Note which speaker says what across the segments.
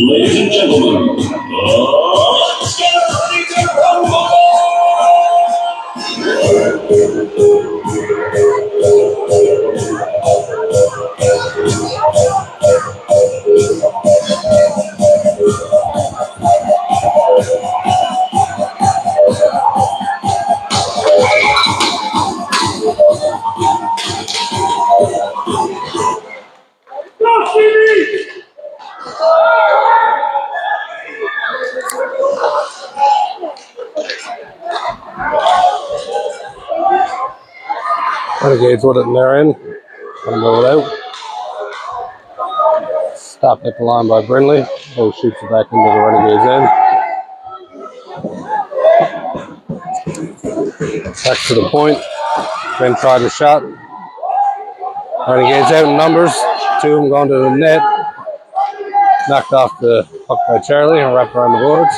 Speaker 1: Ladies and gentlemen, let's get ready to rumble!
Speaker 2: Renegades with it in their end. Gonna move it out. Stopped at the line by Brindley. Bo shoots it back into the Renegades end. Back to the point. Ben tried a shot. Renegades out in numbers. Two of them going to the net. Knocked off the puck by Charlie and wrapped around the boards.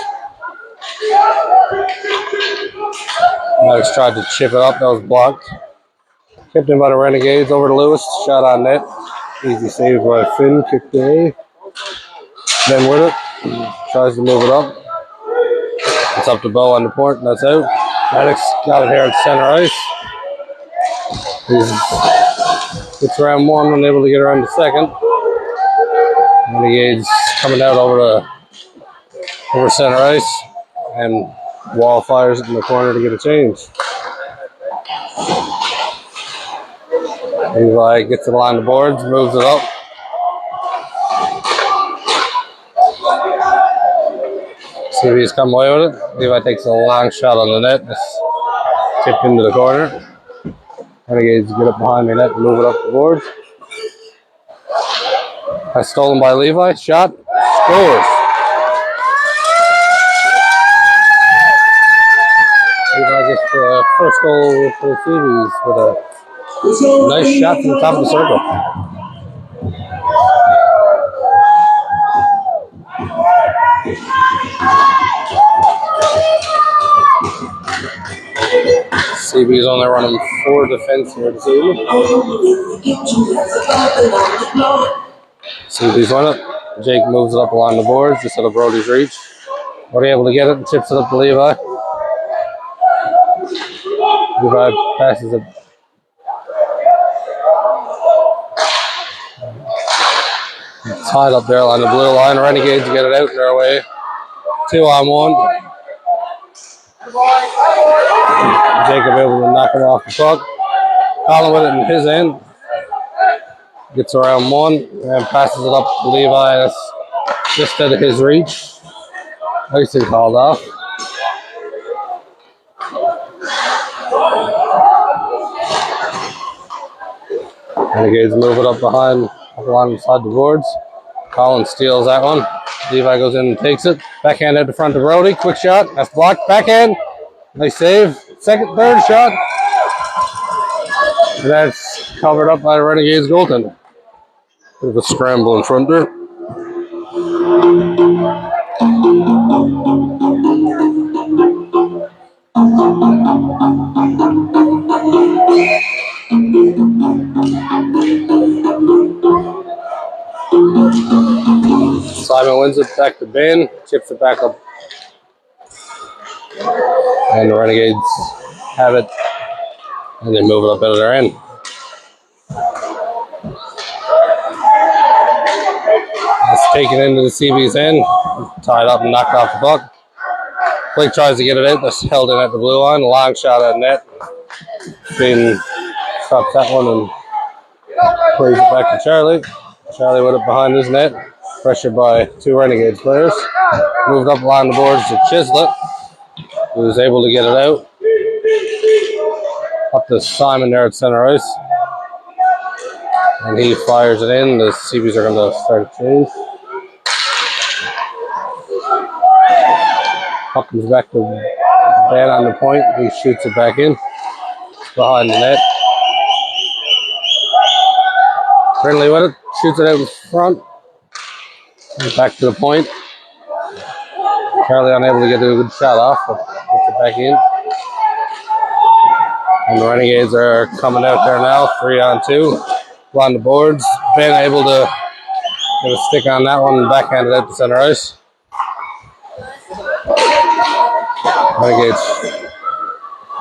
Speaker 2: Maddox tried to chip it up. That was blocked. Kept in by the Renegades over to Lewis. Shot on net. Easy save by Finn. Kicked away. Then with it. Tries to move it up. It's up to Bo on the point, and that's out. Maddox got it here at center ice. Gets around one, unable to get around the second. Renegades coming out over center ice, and Wall fires it in the corner to get a change. Levi gets to the line of boards, moves it up. CeeBees come away with it. Levi takes a long shot on the net. It's tipped into the corner. Renegades get up behind the net and move it up the board. That's stolen by Levi. Shot. Scores. Levi gets the first goal for the CeeBees with a nice shot from the top of the circle. CeeBees CeeBees only running 4 defense here this evening. CeeBees won it. Jake moves it up along the boards just out of Brody's reach. We're able to get it and chips it up to Levi. Levi passes it. Tied up there along the blue line. Renegades get it out their way. 2-on-1. Jacob able to knock him off the puck. Colin with it in his end. Gets around 1 and passes it up to Levi. That's just out of his reach. Icing called off. Renegades move it up behind, up alongside the boards. Colin steals that one. Levi goes in and takes it. Backhand out the front to Brody. Quick shot. That's blocked. Backhand. Nice save. Second, third shot. And that's covered up by the Renegades goaltender. Bit of a scramble in front there. Simon wins it back to Ben, chips it back up. And the Renegades have it. And they move it up out of their end. That's taken into the CeeBees end. Tied up and knocked off the puck. Blake tries to get it out. That's held in at the blue line. Long shot at net. Ben stops that one and plays it back to Charlie. Charlie with it behind his net. Pressured by 2 Renegades players. Moved up along the boards to Chislett, who was able to get it out. Up to Simon there at center ice. And he fires it in. The CeeBees are going to start a change. Puck comes back to Ben on the point. He shoots it back in. Behind the net. Brindley with it. Shoots it out in front. And back to the point. Charlie unable to get a good shot off, but gets it back in. And the Renegades are coming out there now, 3-on-2. On the boards. Ben able to get a stick on that one and backhand it out to center ice. Renegades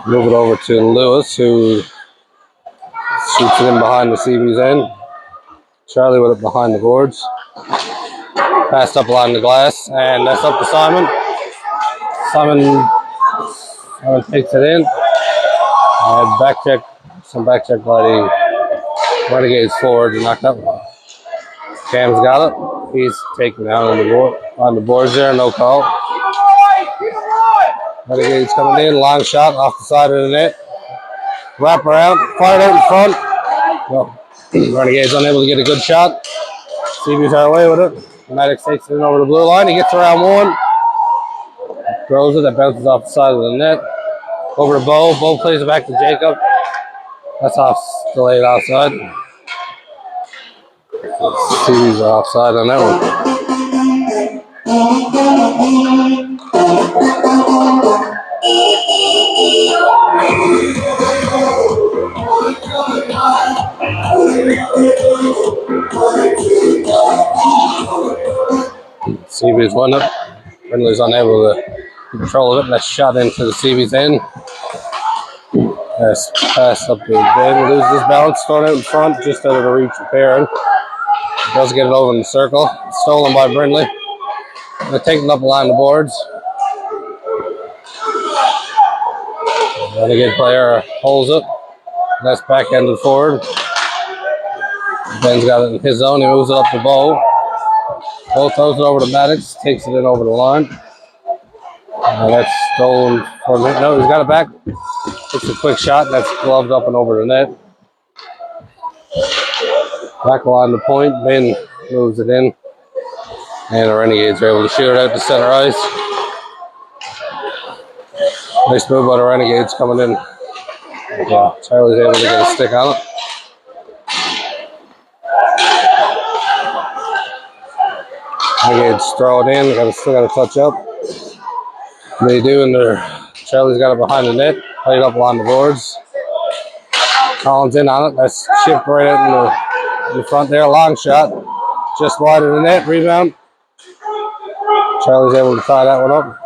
Speaker 2: move it over to Lewis, who shoots it in behind the CeeBees end. Charlie with it behind the boards. Passed up along the glass, and that's up to Simon. Simon takes it in. And back check by the Renegades forward and knocked that one. Cam's got it. He's taken down on the boards there, no call. Renegades coming in, long shot off the side of the net. Wrap around, fired out in front. Well, Renegades unable to get a good shot. CeeBees are away with it. Maddox takes it in over the blue line. He gets around 1. Throws it. That bounces off the side of the net. Over to Bo. Bo plays it back to Jacob. That's delayed offside. CeeBees are offside on that one. CeeBees won it. Brindley's unable to control it. That's shot into the CeeBees end. That's passed up to Ben. Loses his balance. Thrown out in front, just out of the reach of Perrin. Does get it over in the circle. Stolen by Brindley. They're taking up along the boards. The Renegade player holds it. That's backhanded forward. Ben's got it in his zone. He moves it up to Bo. Bo throws it over to Maddox. Takes it in over the line. And that's stolen from him. No, he's got it back. Takes a quick shot. That's gloved up and over the net. Back along the point. Ben moves it in. And the Renegades are able to shoot it out to center ice. Nice move by the Renegades coming in. Yeah, Charlie's able to get a stick on it. Renegades throw it in. Still got to touch up. They do, and Charlie's got it behind the net. Played up along the boards. Collins in on it. That's chipped right out in the front there. Long shot. Just wide of the net. Rebound. Charlie's able to tie that one up.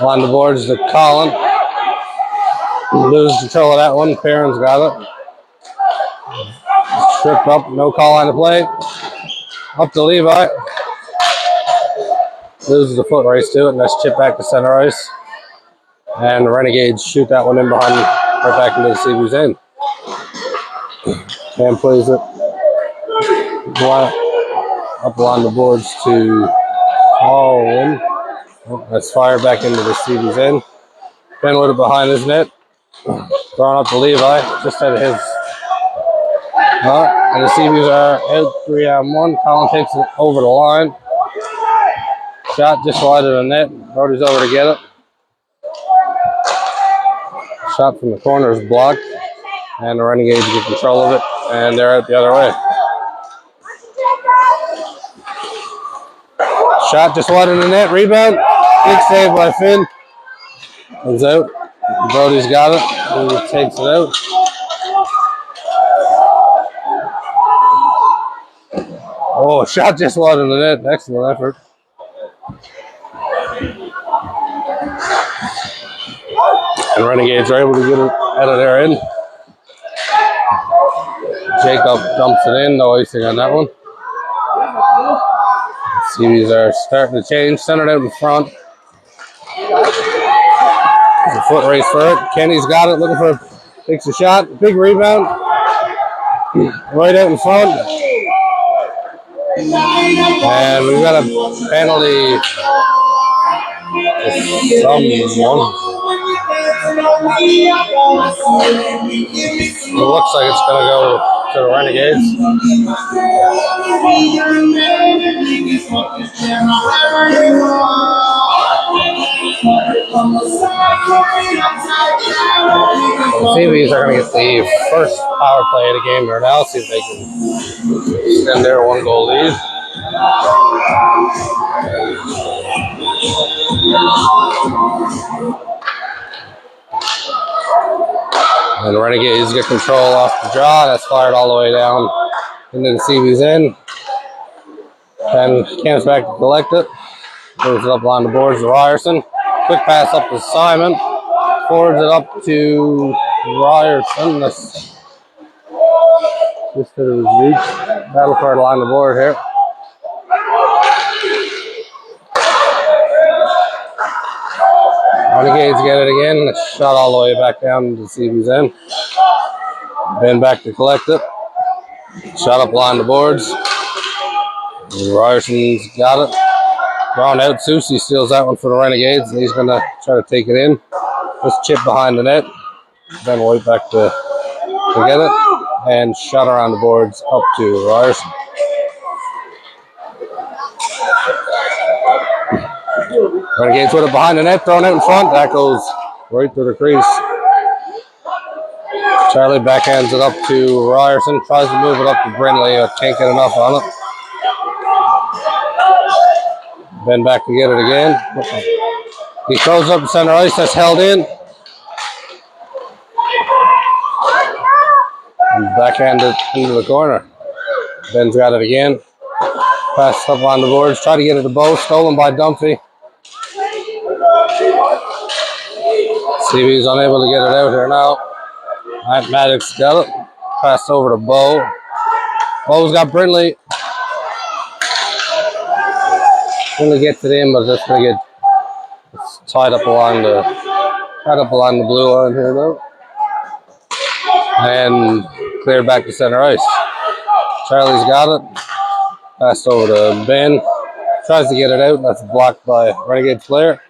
Speaker 2: On the boards to Colin. Loses control of that one. Perrin's got it. Tripped up. No call on the play. Up to Levi. Loses the foot race to it, and that's chipped back to center ice. And the Renegades shoot that one in behind, right back into the CeeBees end. Cam plays it. Up along the boards to Colin. Oh, that's fired back into the CeeBees end. Ben with it behind his net. Throwing up to Levi, just out of his. And the CeeBees are out 3-on-1. Colin takes it over the line. Shot just wide of the net. Brody's over to get it. Shot from the corner is blocked. And the Renegades get control of it. And they're out the other way. Shot just wide of the net. Rebound. Big save by Finn. Comes out. Brody's got it. He takes it out. Oh, shot just wide of the net. Excellent effort. And Renegades are able to get it out of their end. Jacob dumps it in. No icing on that one. CeeBees are starting to change. Centered out in front. There's a foot race for it. Kenny's got it. Looking for takes a shot. Big rebound. Right out in front. And we've got a penalty. Someone. It looks like it's going to go to the Renegades. The CeeBees are going to get the first power play of the game here now. See if they can extend their 1-goal lead. And the Renegades get control off the draw. That's fired all the way down into the CeeBees end. And comes back to collect it. Moves it up on the boards to Ryerson. Quick pass up to Simon. Forwards it up to Ryerson. That's just to his reach. Battle card along the board here. Renegades get it again. It's shot all the way back down to the CeeBees end. Ben back to collect it. Shot up along the boards. Ryerson's got it. Drawn out. Susie steals that one for the Renegades, and he's going to try to take it in. Just chip behind the net. Ben White back to get it. And shot around the boards up to Ryerson. Renegades with it behind the net, thrown out in front. That goes right through the crease. Charlie backhands it up to Ryerson. Tries to move it up to Brindley, but can't get enough on it. Ben back to get it again. He throws up the center ice. That's held in. And backhanded into the corner. Ben's got it again. Pass up on the boards. Try to get it to Bo. Stolen by Dunphy. CeeBees unable to get it out here now. Maddox got it. Passed over to Bo. Bo's got Brindley. Brindley gets it in, but just going to get tied up along the blue line here now. And cleared back to center ice. Charlie's got it. Passed over to Ben. Tries to get it out. That's blocked by Renegade player.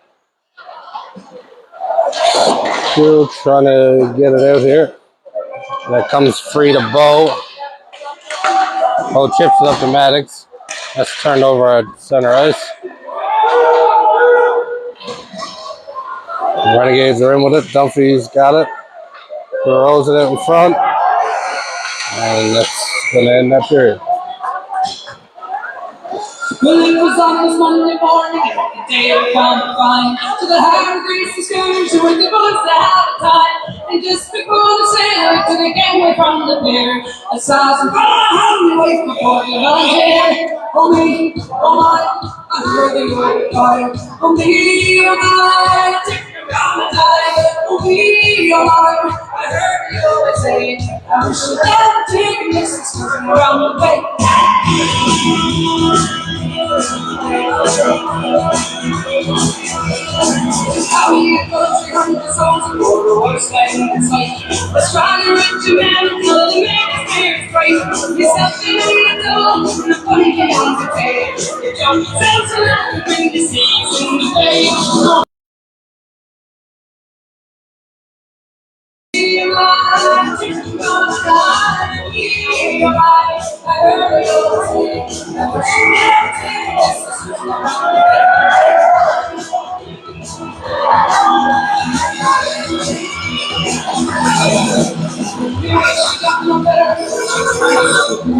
Speaker 2: Still trying to get it out here. That comes free to Bo. Bo chips it up to Maddox. That's turned over at center ice. The Renegades are in with it. Dunphy's got it. Throws it out in front. And that's going to end that period.
Speaker 1: Well, it was on this Monday morning, the day of combine, to the hard greasy skirmish with the bullets that had a time. And just before the sailor to the gangway from the pier, I saw some hungry waste before you got here. Oh me, oh my, I heard they were fire. Oh me, oh my, take me around the tide. Oh me, oh my, I heard you always say, I should never take this excursion around the way. How you go 300 songs and more the worst thing in sight. Let's try to reach a man until the man is great. You're something in the door, and a funny thing on the tail. You jump yourself so that you bring the seas in the way. You're right, you're right, you're right. I heard you say, I wish you never take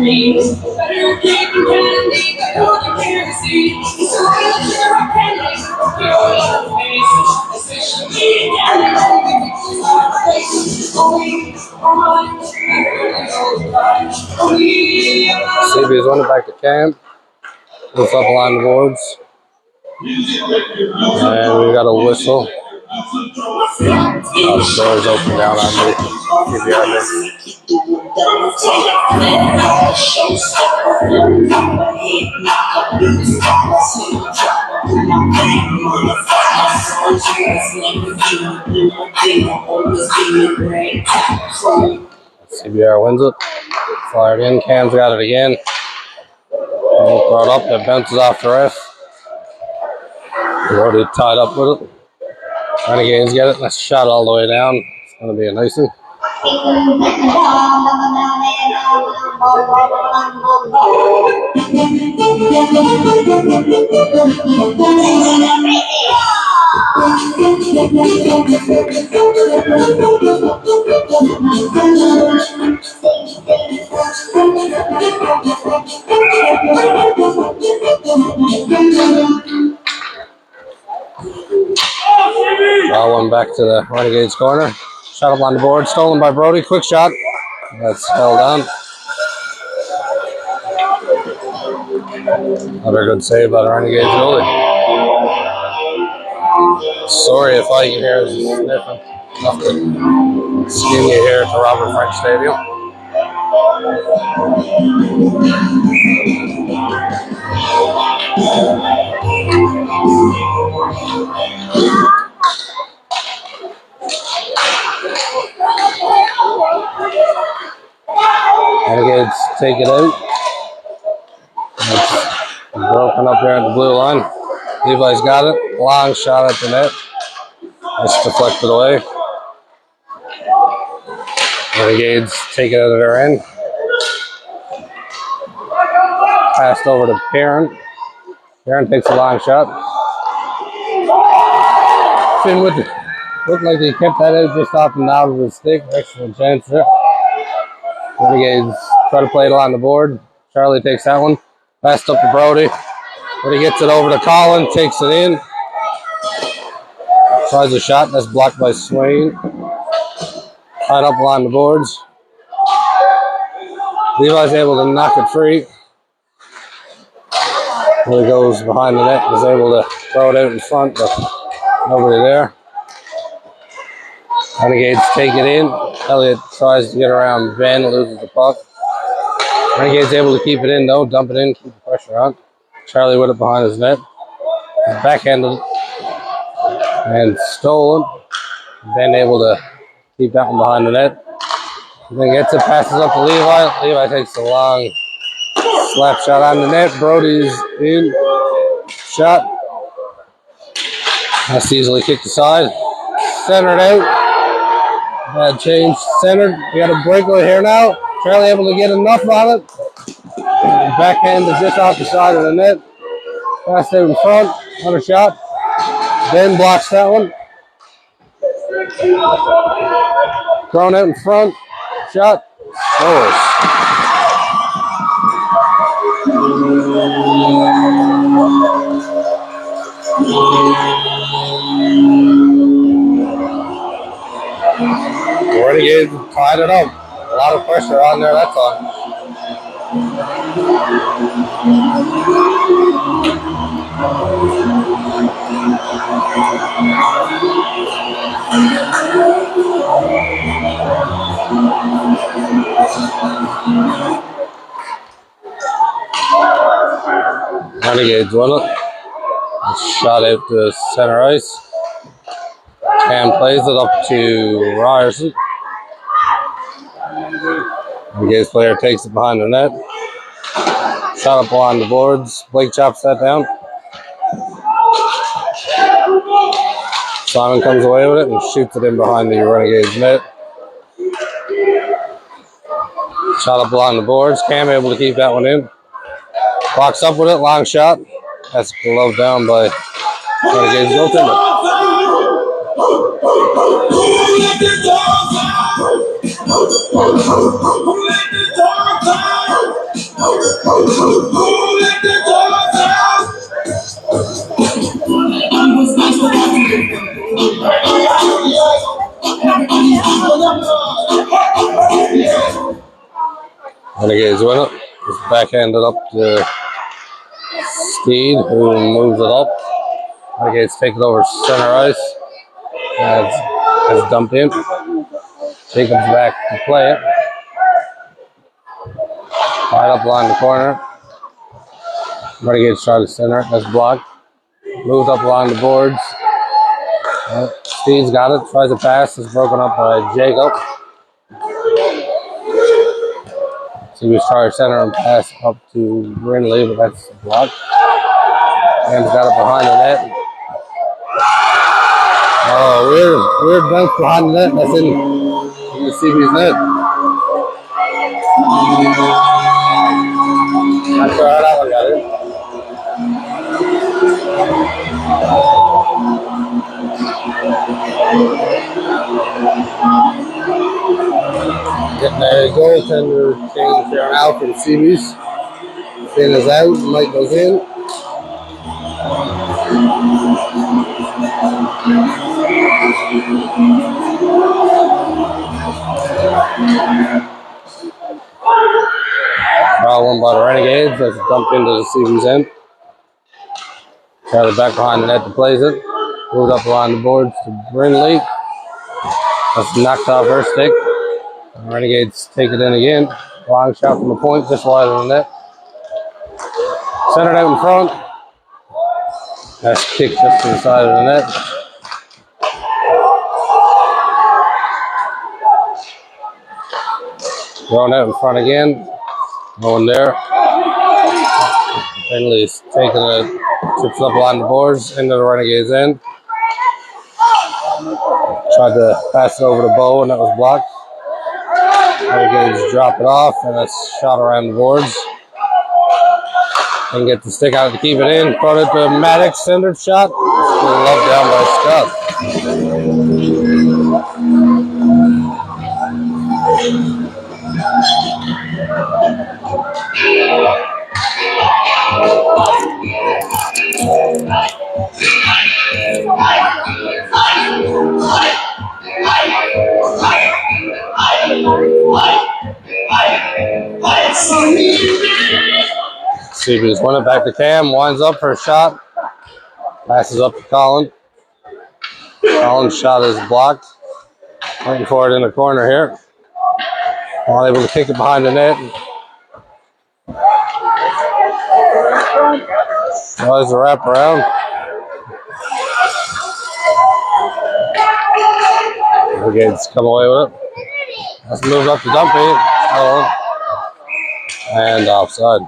Speaker 1: this is better keeping candy, you're the kerosene. So I look at our candy, you're your face. Especially again,
Speaker 2: CeeBees running back to camp. Looks up along the boards. And we got a whistle. The door's open down on me. Keep you out there. CBR wins it. Fired in. Cam's got it again. Brought up. That bounces off the ref. We're already tied up with it. Renegades get it. Let's shot all the way down. It's going to be a nice one. Draw one back to the Renegades corner. Shot up on the board. Stolen by Brody. Quick shot. That's held on. Another good save by the Renegades goalie. Sorry if I can hear us sniffing. Enough to skin you here at the Robert French Stadium. Renegades take it out. It's broken up there at the blue line. Levi's got it. Long shot at the net. It's deflected away. Renegades take it out of their end. Passed over to Perrin. Perrin takes a long shot. Finn with it. Looked like he kept that out just off the knob of his stick. Excellent chance there. Renegades try to play it along the board. Charlie takes that one. Passed up to Brody. Brody gets it over to Colin. Takes it in. Tries a shot. That's blocked by Swain. Tied up along the boards. Levi's able to knock it free. He goes behind the net. Is able to throw it out in front, but nobody there. Renegades take it in. Elliott tries to get around Ben, loses the puck. Renegades able to keep it in though, dump it in, keep the pressure on. Charlie with it behind his net. Backhanded and stolen. Ben able to keep that one behind the net. Then gets it, passes up to Levi. Levi takes a long slap shot on the net. Brody's in. Shot. That's easily kicked aside. Centered out. Bad change. Centered. We got a breakaway here now. Charlie able to get enough on it. Backhand is just off the side of the net. Passed out in front. Another shot. Ben blocks that one. Thrown out in front. Shot. Scores. Renegades tied it up. A lot of pressure on there, that's all. Renegades won it. Shot out to center ice. Cam plays it up to Ryerson. Renegades player takes it behind the net. Shot up along the boards. Blake chops that down. Simon comes away with it and shoots it in behind the Renegades net. Shot up along the boards. Cam able to keep that one in. Box up with it. Long shot. That's gloved down by Renegades goaltender. Renegades win it. It's backhanded up to Steed, who moves it up. Renegades take it over center ice. Has dumped in. Jacobs back to play it. Right up along the corner. Renegades try to center it. That's blocked. Moves up along the boards. Steed's got it. Tries to pass. It's broken up by Jacob. CeeBees tries to center and pass up to Brindley, but that's blocked. Cam's got it behind the net. Oh, weird bounce behind the net. That's in the CeeBees net. Not sure how that one got it. Getting a goaltender change here now for the CeeBees. Finn is out. Mike goes in. Foul one by the Renegades. That's dumped into the CeeBees end. Got it back behind the net to plays it. Moved up along the boards to Brindley. That's knocked off her stick. The Renegades take it in again. Long shot from the point, just wide of the net. Centered out in front. That's kicked just to the side of the net. Thrown out in front again. No one there. Brindley's taking it, chips up along the boards into the Renegades end. Tried to pass it over to Bo, and that was blocked. Renegades drop it off, and that's shot around the boards. And get the stick out to keep it in. Throw it to Maddox, centered shot. Love down by Scott. CeeBees win it back to Cam, winds up for a shot, passes up to Colin. Colin's shot is blocked. Waiting for it in the corner here. Not able to kick it behind the net. Tries to wrap around. Renegades come away with it. Let's move up to Dumpy. And offside.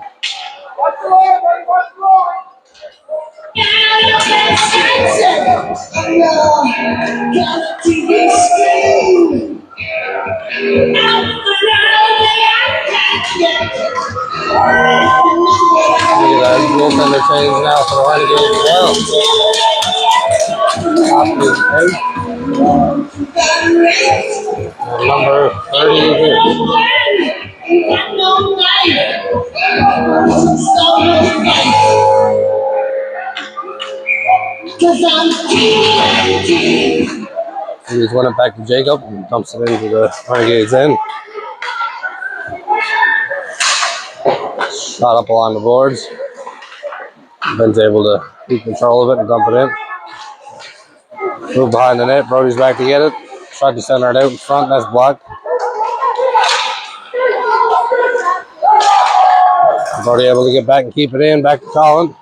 Speaker 2: Goaltender change now for the Renegades as well. Number 30 is here. He's won it back to Jacob and dumps it into the Renegades end. Shot up along the boards. Ben's able to keep control of it and dump it in. Move behind the net. Brody's back to get it. Tried to center it out in front. That's blocked. Brody able to get back and keep it in. Back to Colin.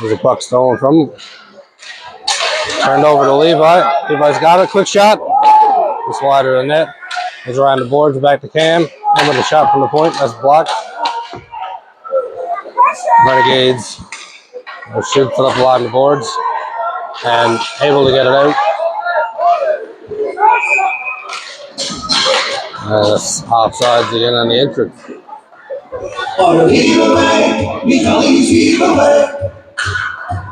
Speaker 2: There's a puck stolen from him. Turned over to Levi. Levi's got it. Quick shot. Just wider than net. Goes around the boards. Back to Cam. And with a shot from the point. That's blocked. Renegades shoots it up along the boards and able to get it out. That's offsides again on the entrance.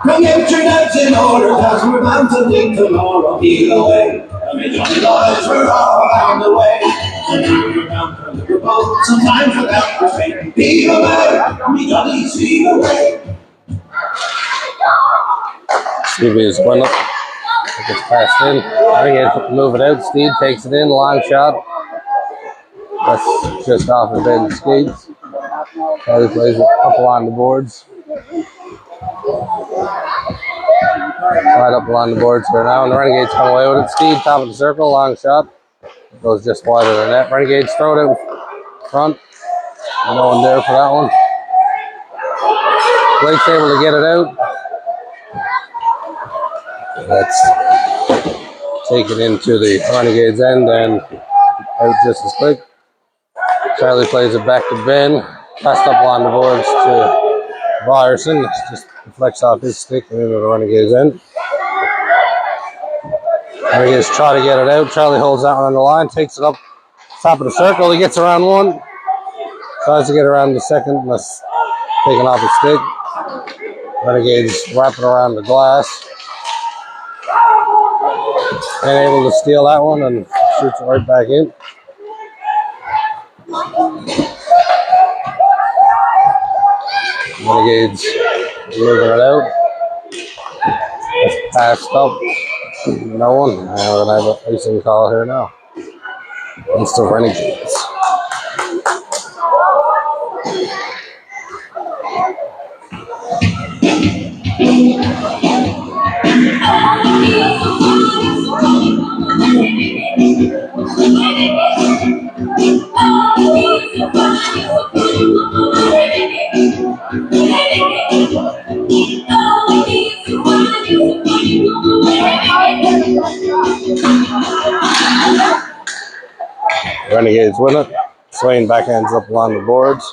Speaker 1: Come get your nuts in order, cause we're bound to leave tomorrow. Either way, I mean, Johnny boys, we're all on the way. And we're bound for Liverpool, sometimes without respect. Either way, I mean, Johnny's either way.
Speaker 2: CeeBees went up. It gets passed in. Renegades move it out. Steve takes it in. Long shot. That's just off of Ben's skates. Kelly plays it up along the boards. Right up along the boards there now, and the Renegades come away with it. Steve, top of the circle, long shot. Goes just wider than that. Renegades throw it out front. No one there for that one. Blake's able to get it out. That's taken into the Renegades end and out just as quick. Charlie plays it back to Ben. Passed up along the boards to Ryerson. Just deflects off his stick and into the Renegades end. Renegades try to get it out. Charlie holds that one on the line, takes it up top of the circle. He gets around one. Tries to get around the second, and that's taken off his stick. Renegades wrap it around the glass. And able to steal that one and shoots it right back in. Renegades moving it out. It's passed up. No one. And we're going to have a racing call here now. It's the Renegades. Renegades win it. Swain backhands up along the boards.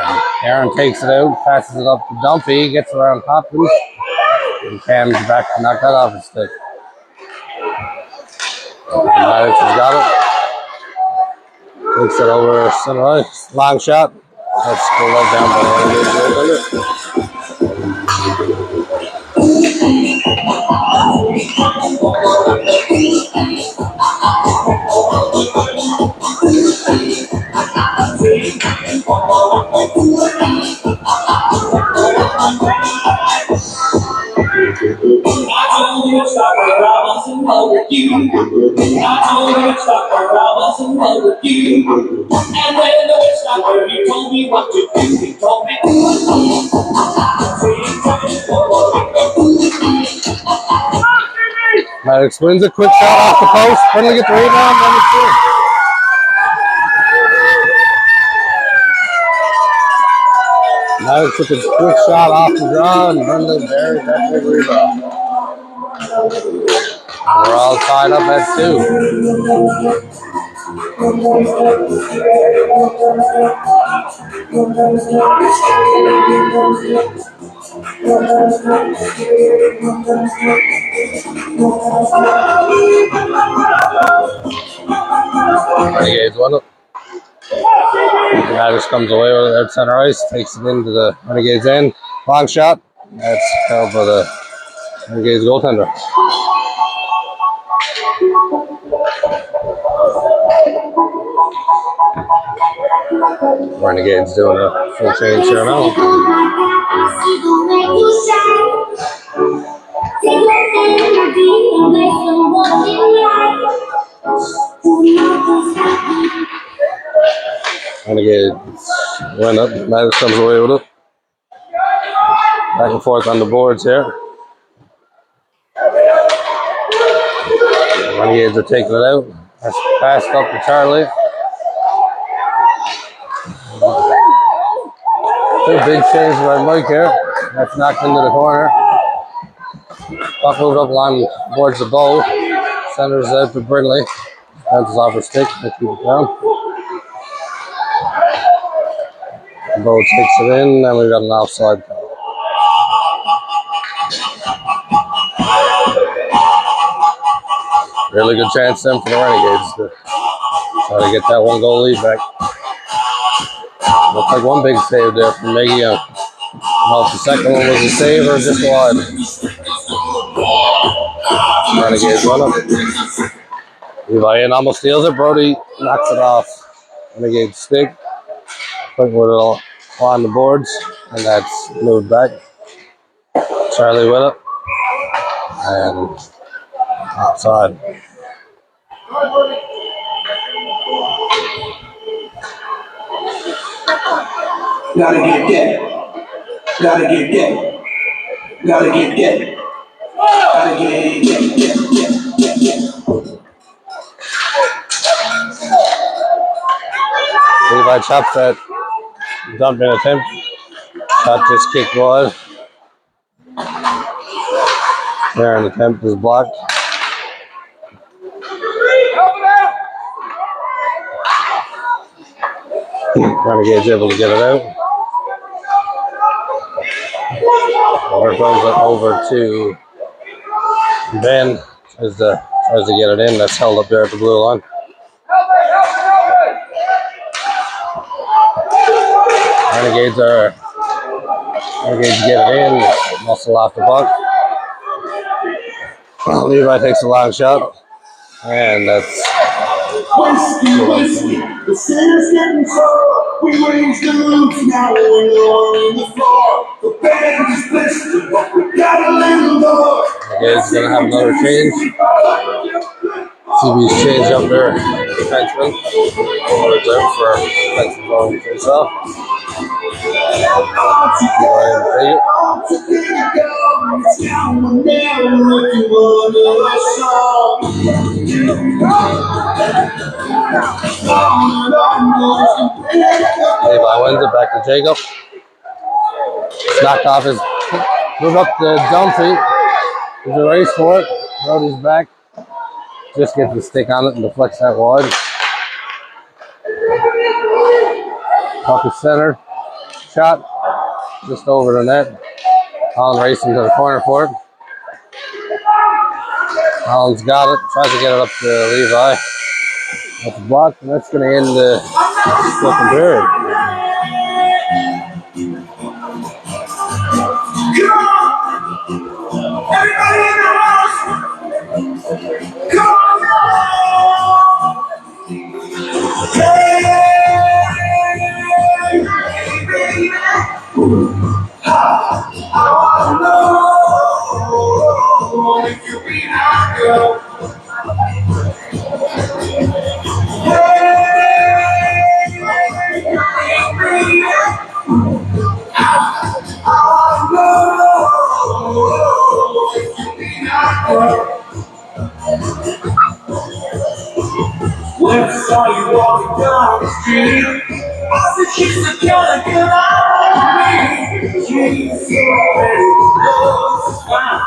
Speaker 2: And Aaron takes it out, passes it up to Dumpy, gets around Hopkins, and Cam's back to knock that off his stick. Maddox has got it. Takes it over center ice. Long shot. That's pulled right down by the Renegades.
Speaker 1: I told you to stop her, I wasn't wrong with you. I told you to stop her, I wasn't wrong with you. And when the witch stopped her, he told me what to do. He told me.
Speaker 2: Maddox wins a quick shot off the post. Finally get the rebound. Number 2. Maddox took a quick shot off the draw and Brendan buried that big rebound. And we're all tied up at 2. Renegades won it. Maddox comes away with it at center ice, takes it into the Renegades end. Long shot. That's held by the Renegades goaltender. Renegades doing a full change here now. Renegades went up. Maddox comes away with it. Back and forth on the boards here. Renegades are taking it out. That's passed up to Charlie. Two big changes by Mike here. That's knocked into the corner. Puck moved up along towards the bow. Centers out to Brindley. Bounces off her stick. They keep it down. The bow takes it in, and we've got an offside call. Really good chance then for the Renegades to try to get that 1-goal lead back. Looks like one big save there from Maggie Young. I don't know if the second one was a save or just wide. Renegades run up. Levi in almost steals it. Brody knocks it off. Renegades stick. Putting it all on the boards, and that's moved back. Charlie with it. And outside.
Speaker 3: Gotta get that. Gotta get that. Gotta get that. Gotta get that.
Speaker 2: Levi chops that dumping attempt. Shot just kicked wide. There, an attempt is blocked. Renegades able to get it out. Water throws it over to Ben. Tries to get it in. That's held up there at the blue line. Renegades get it in. Muscle off the puck. Levi takes a long shot. And that's
Speaker 3: Whiskey. The sinner's getting sour. We raised the roof, now we're on the floor. The band is blistered, but we got a little more.
Speaker 2: Renegades gonna have another change. CeeBees change up their defenseman. Over there for defenseman going face off. Levi wins it back to Jacob. It's knocked off his. Move up the Dumpy. There's a race for it. Brody's back. Just gets the stick on it and deflects that wide. Puck is centered. Shot. Just over the net. Holland racing to the corner for it. Holland's got it. Tries to get it up to Levi. That's blocked, and that's going to end the second period.
Speaker 3: Come on! Everybody in the house! Come on! Hey, baby! I wanna know if you be my girl. When I saw you walking down the street, I said she's the kind of girl I need. She's so pretty, looks fine.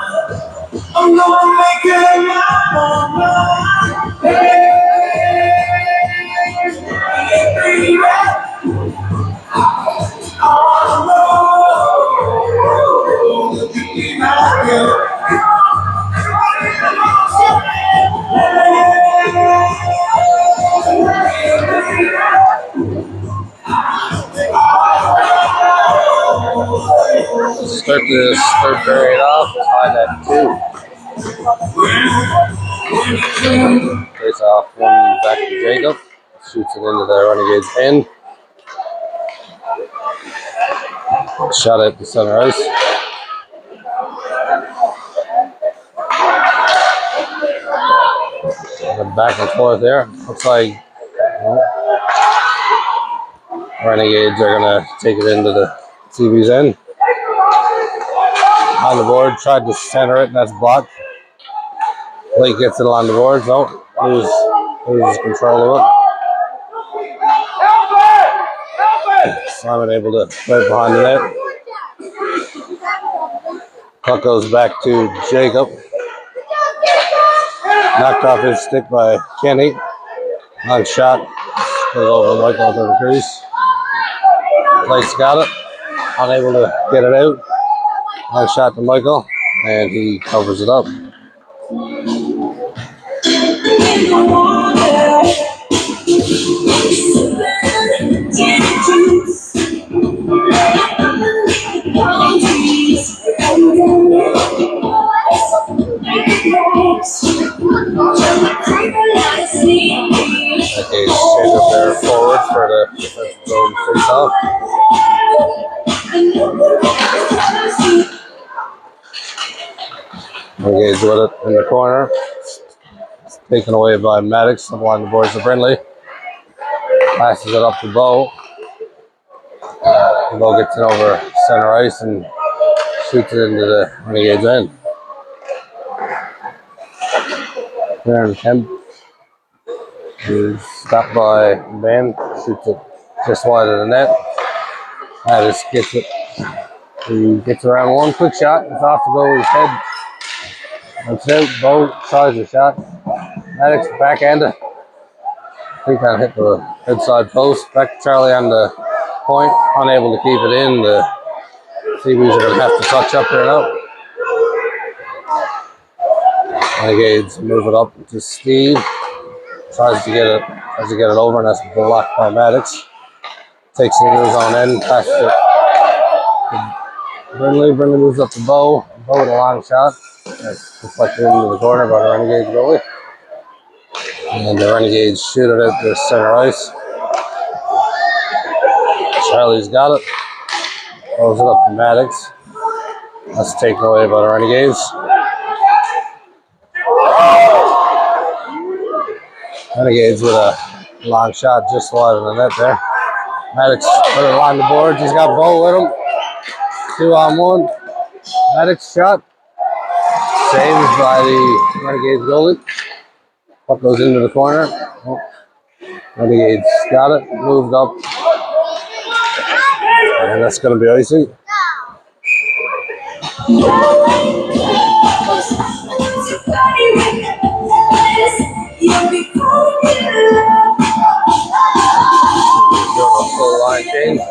Speaker 3: I'm gonna make her my woman. Hey, baby, I wanna know if you be my girl.
Speaker 2: Start this third period off. Tied at 2. Face off one back to Jacob. Shoots it into the Renegades end. Shot at the center ice. Back and forth there. Looks like Renegades are gonna take it into the CeeBees end. On the board, tried to center it, and that's blocked. Blake gets it along the boards. No, loses control of it. Simon able to put it behind the net. Puck goes back to Jacob. Knocked off his stick by Kenny. Long shot. Goes over Michael to the crease. Blake's got it. Unable to get it out. Long shot to Michael. And he covers it up. Okay, change up there forward for the defensive zone face-off. Renegades with it in the corner. It's taken away by Maddox along the boards of Brindley. Passes it up to Bo. Bo gets it over center ice and shoots it into the Renegades end. Aaron Kemp is stopped by Ben. Shoots it just wide of the net. Maddox gets it. He gets around one quick shot. It's off to go with his head. That's out. Bo tries the shot. Maddox backhander. I think that hit the outside post. Back to Charlie on the point. Unable to keep it in. The CeeBees are going to have to touch up there now. Renegades move it up to Steve. Tries to get it over, and that's blocked by Maddox. Takes it into his own end. Passes it to Brindley. Brindley moves up to Bo. Bo with a long shot. That's deflected into the corner by the Renegades goalie. And the Renegades shoot it out to center ice. Charlie's got it. Throws it up to Maddox. That's taken away by the Renegades. Renegades with a long shot just wide of the net there. Maddox put it along the boards. He's got Bo with him. 2-on-1. Maddox shot. Saved by the Renegades goalie. Puck goes into the corner. Oh. Renegades got it. Moved up. And that's going to be icing. Full line change.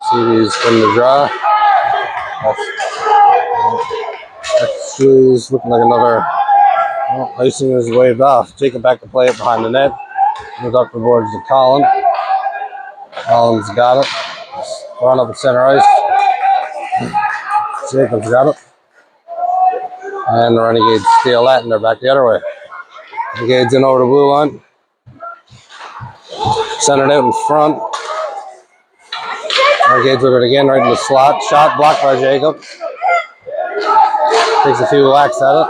Speaker 2: CeeBees from the draw. That's looking like another icing is waved off. Jacob back to play it behind the net. Moves up the boards to Colin. Colin's got it. Run up at center ice. Jacob's got it. And the Renegades steal that, and they're back the other way. Renegades in over the blue line. Centered out in front. Renegades with it again, right in the slot. Shot blocked by Jacob. Takes a few whacks at it.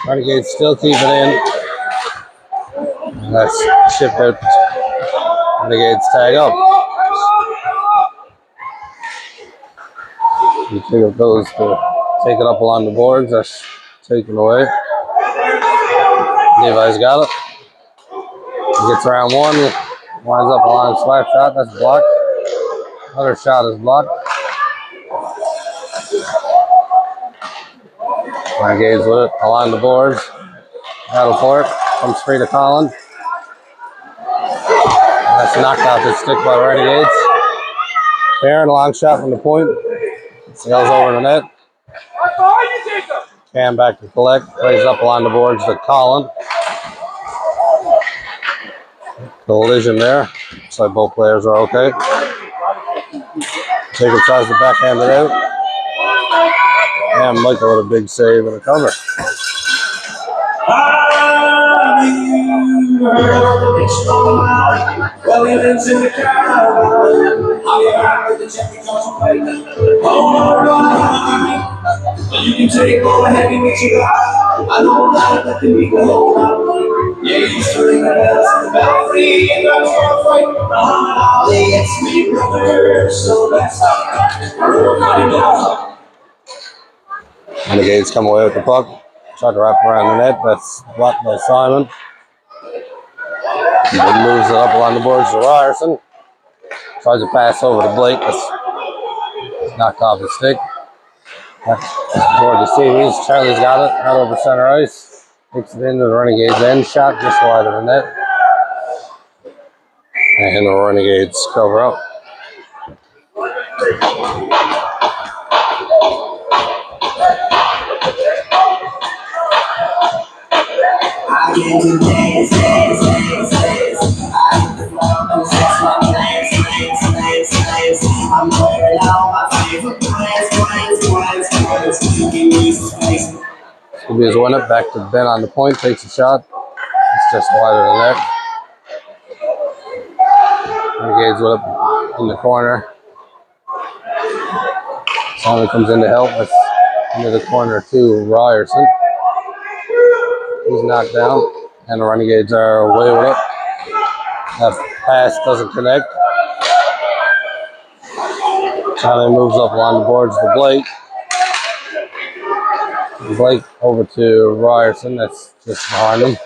Speaker 2: Renegades still keep it in. And that's shipped out. Renegades tag up. Jacob goes to take it up along the boards. That's taken away. Levi's got it. He gets around one. Winds up along a slap shot. That's blocked. Other shot is blocked. Renegades with it along the boards. Battle for it. Comes free to Colin. That's knocked off his stick by the Renegades. Aaron, long shot from the point. Sails over the net. Cam back to collect. Plays up along the boards to Colin. Collision there. Looks like both players are okay. Jacob tries to backhand it out. And Michael with a big save and a cover.
Speaker 3: Well, he lives in the caravan. I'll be back with the Jeffrey Johnson plate. Oh, no, you can take all the heavy what you got. I know that can be the whole lot. Yeah, you used to ring the bells in the belfry and that's your fight. Ali, it's me, brother. So let's start.
Speaker 2: Renegades come away with the puck. Tried to wrap around the net. That's blocked by Simon. He moves it up along the boards to Ryerson. Tries to pass over to Blake. That's knocked off his stick. Back toward the CeeBees. Charlie's got it. Out over center ice. Takes it into the Renegades end. Shot just wide of the net. And the Renegades cover up.
Speaker 3: I get to dance, dance, dance, dance. I hit the floor and that's my dance. I'm wearing out my favorite brands. Give me some space.
Speaker 2: CeeBees win it. Back to Ben on the point. Takes a shot. It's just wide of the net. Renegades with it in the corner. Simon comes in to help. It's into the corner to Ryerson. He's knocked down, and the Renegades are away with it. That pass doesn't connect. Charlie moves up along the boards to Blake. Blake over to Ryerson. That's just behind him.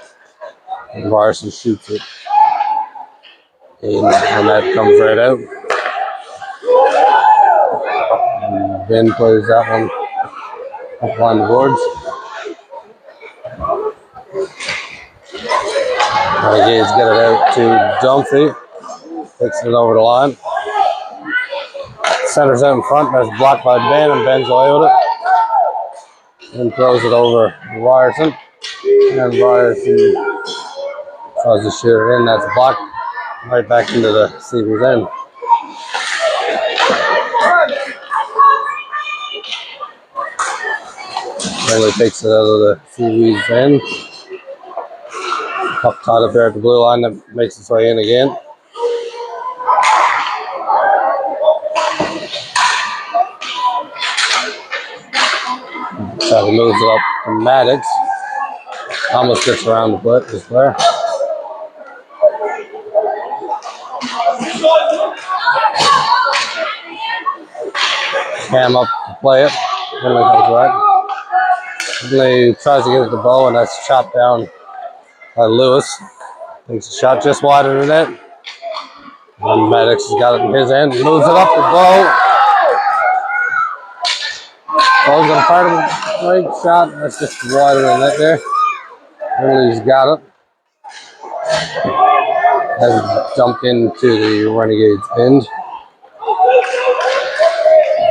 Speaker 2: And Ryerson shoots it. And that comes right out. And Ben plays that one up along the boards. Renegades get it out to Dunphy. Takes it over the line. Centers out in front. That's blocked by Ben, and Ben's away with it. And throws it over Ryerson. And Ryerson tries to shoot it in. That's blocked right back into the CeeBees end. Riley takes it out of the CeeBees end. Puck caught up there at the blue line. That makes its way in again. So he moves it up to Maddox. Almost gets around the foot, this player. Cam up to play it. Finley comes back. Finley tries to get it to Bo, and that's chopped down by Lewis. Takes a shot just wide of the net. And Maddox has got it in his end. Moves it up to Bo. Bo's got a part of the great shot. That's just wide of the net there. Finley's got it. Has dumped into the Renegades end.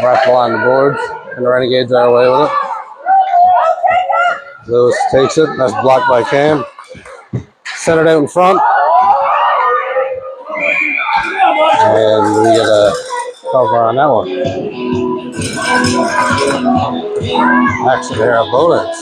Speaker 2: Wrapped along the boards, and the Renegades are away with it. Lewis takes it. That's blocked by Cam. Centered out in front. And we get a cover on that one. Action here at Bowdens.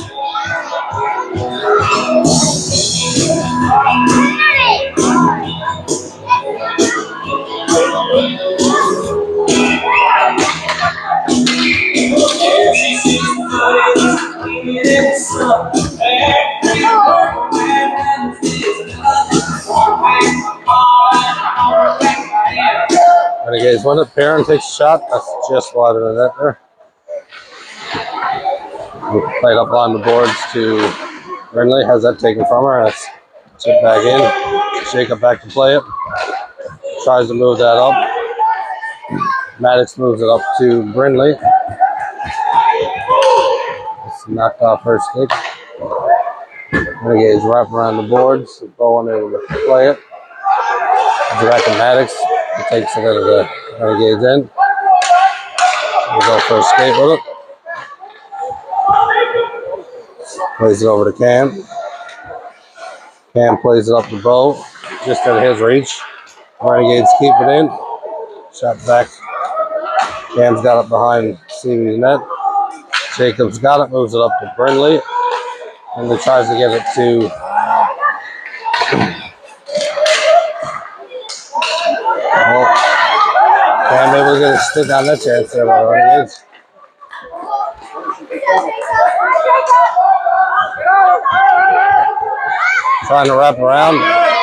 Speaker 2: Renegades win it. Perrin takes a shot. That's just wide of the net there. We played up on the boards to Brindley. Has that taken from her. That's chip back in. Jacob back to play it. Tries to move that up. Maddox moves it up to Brindley. It's knocked off her stick. Renegades wrap around the boards. Bowen able to play it. Back to Maddox. He takes it out of the Renegades end. We'll go for a skate with it. Plays it over to Cam. Cam plays it up the bow, just out of his reach. Renegades keep it in. Shot back. Cam's got it behind CeeBees' net. Jacobs got it, moves it up to Brindley, and he tries to get it to Cam able to get a stick on that chance there by the Renegades. Trying to wrap around.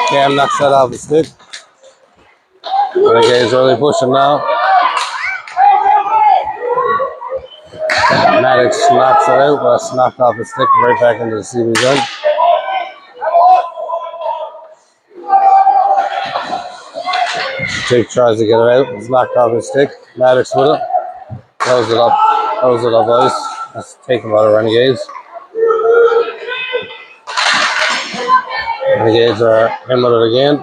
Speaker 2: Cam knocks that off the stick. Renegades really pushing now. Maddox knocks it out, but it's knocked off the stick right back into the CeeBees zone. Jake tries to get it out. It's knocked off his stick. Maddox with it. Throws it up. Throws it up ice. That's taken by the Renegades. Renegades are in with it again.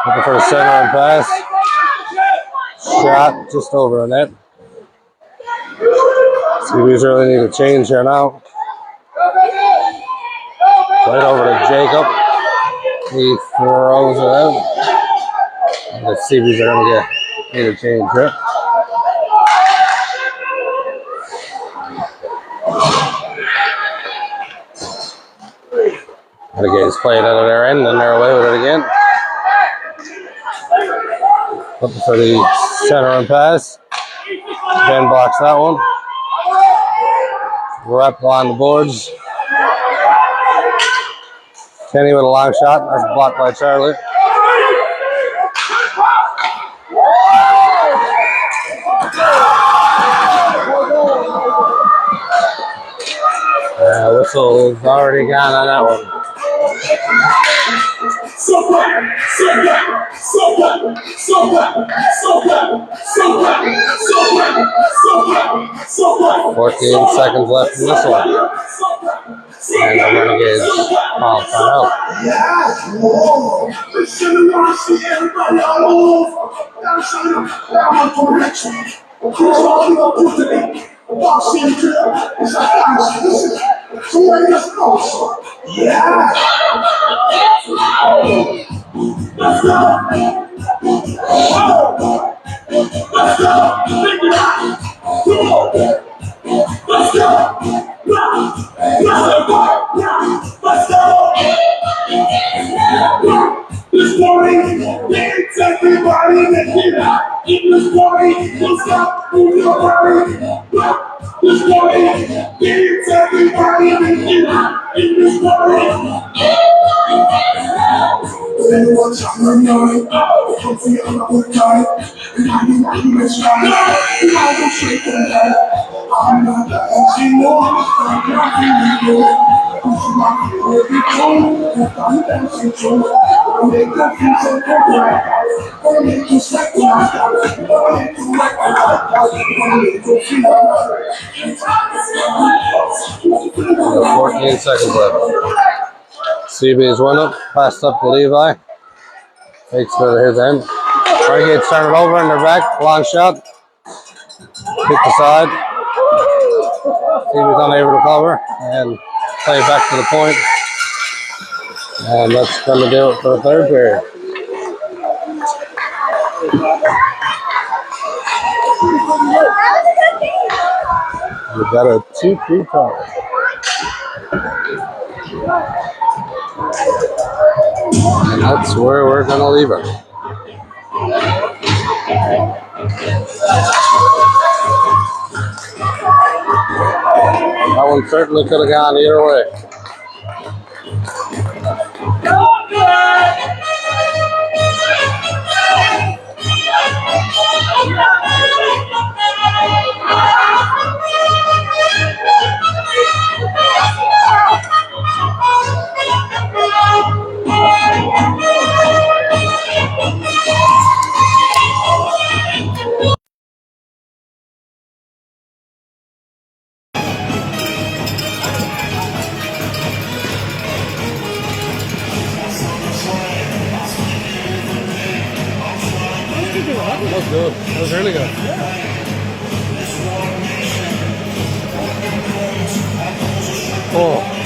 Speaker 2: Looking for the center and pass. Shot just over the net. CeeBees really need a change here now. Right over to Jacob. He throws it out. The CeeBees are going to need a change here. Renegades play it out of their end and they're away with it again. Looking for the center and pass. Ben blocks that one. Wrap on the boards. Kenny with a long shot. That's blocked by Charlie. Whistle's already gone on that one. 14 seconds left in this one. And the Renegades foul out.
Speaker 3: This morning, dance everybody that get out. This morning, don't stop, move your body. This morning, dance everybody that get out. This morning. Everyone trying to know, come to your other guy. And I know I'm gonna try. And I will shake them down. I'm not the edgy one. I'm not the ego. I'm not the every tone. I'm dancing too. I'll make the future go bright. I'll make you step down. I'll make you wreck my heart. I'll make you feel alright.
Speaker 2: 14 seconds left. CeeBees went up, passed up to Levi. Takes it to his end. Renegades turn it over in their back. Long shot. Hit the side. CeeBees unable to cover and play back to the point. And that's going to do it for the third period. We've got a 2-2 tie. And that's where we're going to leave it. That one certainly could have gone either way. That was good. That was really good. Oh.